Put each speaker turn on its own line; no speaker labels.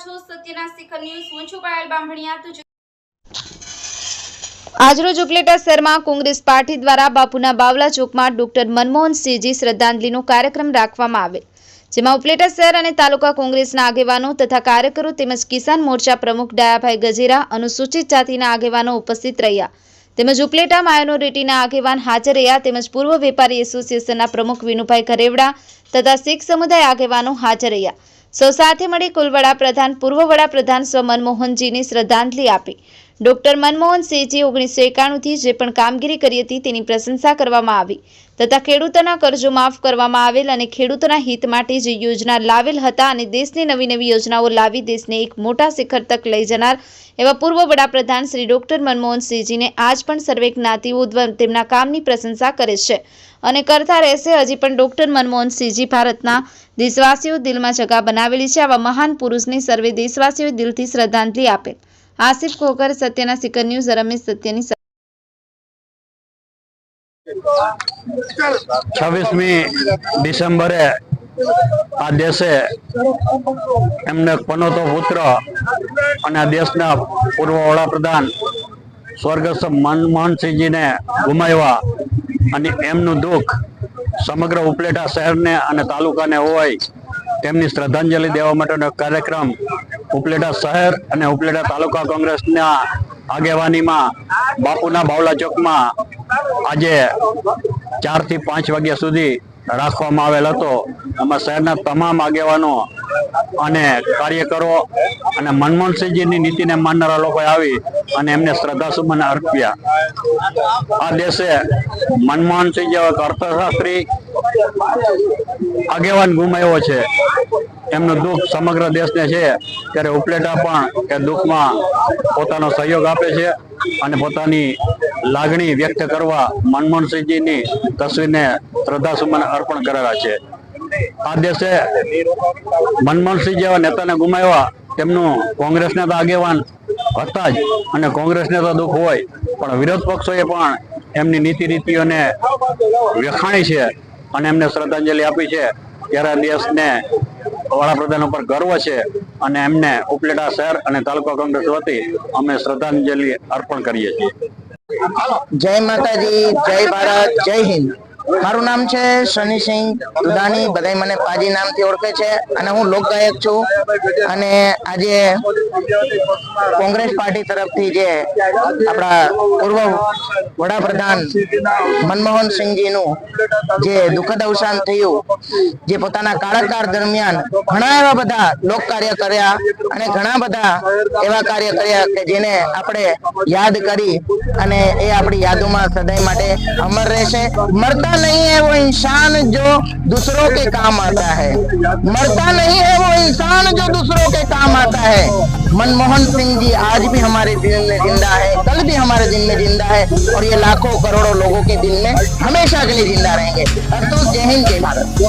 છો સત્યના શિખર ન્યૂઝ। હું છું પાયલ બામણિયા। તો
આજરોજ ઉપલેટા શહેરમાં કોંગ્રેસ પાર્ટી દ્વારા બાપુના બાવલા ચોકમાં ડોક્ટર મનમોહનસિંહજી શ્રદ્ધાંજલિનો કાર્યક્રમ રાખવામાં આવેલ, જેમાં ઉપલેટા શહેર અને તાલુકા કોંગ્રેસના આગેવાનો તથા કાર્યકરો તેમજ કિસાન મોરચા પ્રમુખ ડાયાભાઈ ગજેરા, અનુસૂચિત જાતિના આગેવાનો ઉપસ્થિત રહ્યા તેમજ ઉપલેટા માઇનોરિટીના આગેવાન હાજર રહ્યા તેમજ પૂર્વ વેપારી એસોસિએશનના પ્રમુખ વિનુભાઈ ઘરેવડા તથા શીખ સમુદાય આગેવાનો હાજર રહ્યા। સૌ સાથે મળી કુલ વડાપ્રધાન પૂર્વ વડાપ્રધાન સ્વ મનમોહનજીની શ્રદ્ધાંજલિ આપી। ડોક્ટર મનમોહનસિંહજી 1991 થી જે પણ કામગીરી કરી હતી તેની પ્રશંસા કરવામાં આવી તથા ખેડૂતોના કર્જો માફ કરવામાં આવેલ અને ખેડૂતોના હિત માટે જે યોજના લાવેલ હતા અને દેશની નવી નવી યોજનાઓ લાવી દેશને એક મોટા શિખર તક લઈ જનાર એવા પૂર્વ વડાપ્રધાન શ્રી ડોક્ટર મનમોહનસિંહજીને આજ પણ સર્વે જ્ઞાતિઓ તેમના કામની પ્રશંસા કરે છે અને કરતા રહેશે। હજી પણ ડોક્ટર મનમોહનસિંહજી ભારતના દેશવાસીઓ દિલમાં જગા બનાવેલી છે। આવા મહાન પુરુષની સર્વે દેશવાસીઓ દિલથી શ્રદ્ધાંજલિ આપેલ। આસિફ ખોખર, સત્યના શિખર ન્યૂઝ, રમેશ સત્યની।
26મી ડિસેમ્બરે આ દેશે એમને પનોતો પુત્ર અને આ દેશના પૂર્વ વડાપ્રધાન સ્વર્ગસ્થ મનમોહનસિંહજીને ગુમાવ્યા અને એમનું દુઃખ સમગ્ર ઉપલેટા શહેરને અને તાલુકાને હોય તેમની શ્રદ્ધાંજલિ દેવા માટેનો કાર્યક્રમ ઉપલેટા શહેર અને ઉપલેટા તાલુકા કોંગ્રેસના આગેવાનીમાં બાપુના બાવલા ચોકમાં આજે 4 થી 5 વાગ્યા સુધી રાખવામાં આવેલ હતો। આમાં શહેરના તમામ આગેવાનો અને કાર્યકરો અને મનમોહનસિંહજીની નીતિને માનનારા લોકો આવી અને એમને શ્રદ્ધાસુમન અર્પ્યા। આ દેશે મનમોહનસિંહ જેવા અર્થશાસ્ત્રી આગેવાન ગુમાવ્યો છે, એમનું દુઃખ સમગ્ર દેશને છે, ત્યારે ઉપલેટા પણ એ દુઃખમાં પોતાનો સહયોગ આપે છે અને પોતાની લાગણી વ્યક્ત કરવા મનમોહનસિંહજીની તસવીરને શ્રદ્ધાસુમન અર્પણ કરેલા છે। આ દેશે મનમોહનસિંહ જેવા નેતાને ગુમાવ્યા, તેમનું કોંગ્રેસના તો આગેવાન હતા જ અને કોંગ્રેસને તો દુઃખ હોય, પણ વિરોધ પક્ષોએ પણ એમની નીતિ રીતિઓને વખાણી છે અને એમને શ્રદ્ધાંજલિ આપી છે। ત્યારે દેશને વડાપ્રધાન ઉપર ગર્વ છે અને એમને ઉપલેટા શહેર અને તાલુકા કોંગ્રેસ વતી અમે શ્રદ્ધાંજલિ અર્પણ કરીએ છીએ।
જય માતાજી, જય ભારત, જય હિન્દ। મારું નામ છે શનિસિંહ દુધાણી, બધા મને પાજી નામથી ઓળખે છે અને હું લોકગાયક છું। અને આજે કોંગ્રેસ પાર્ટી તરફથી જે આપણા પૂર્વ વડાપ્રધાન મનમોહનસિંહજીનું જે દુઃખદ અવસાન થયું, જે પોતાના કાળાકાળ દરમિયાન ઘણા એવા બધા લોક કાર્ય કર્યા અને ઘણા બધા એવા કાર્ય કર્યા કે જેને આપણે યાદ કરી અને એ આપણી યાદોમાં સદાય માટે અમર રહેશે। मरता नहीं है वो इंसान जो दूसरों के काम आता है, मरता नहीं है वो इंसान जो दूसरों के काम आता है। मनमोहन सिंह जी आज भी हमारे दिल में जिंदा है, कल भी हमारे दिल में जिंदा है और ये लाखों करोड़ों लोगों के दिल में हमेशा के लिए जिंदा रहेंगे। तो जय हिंद, जय भारत।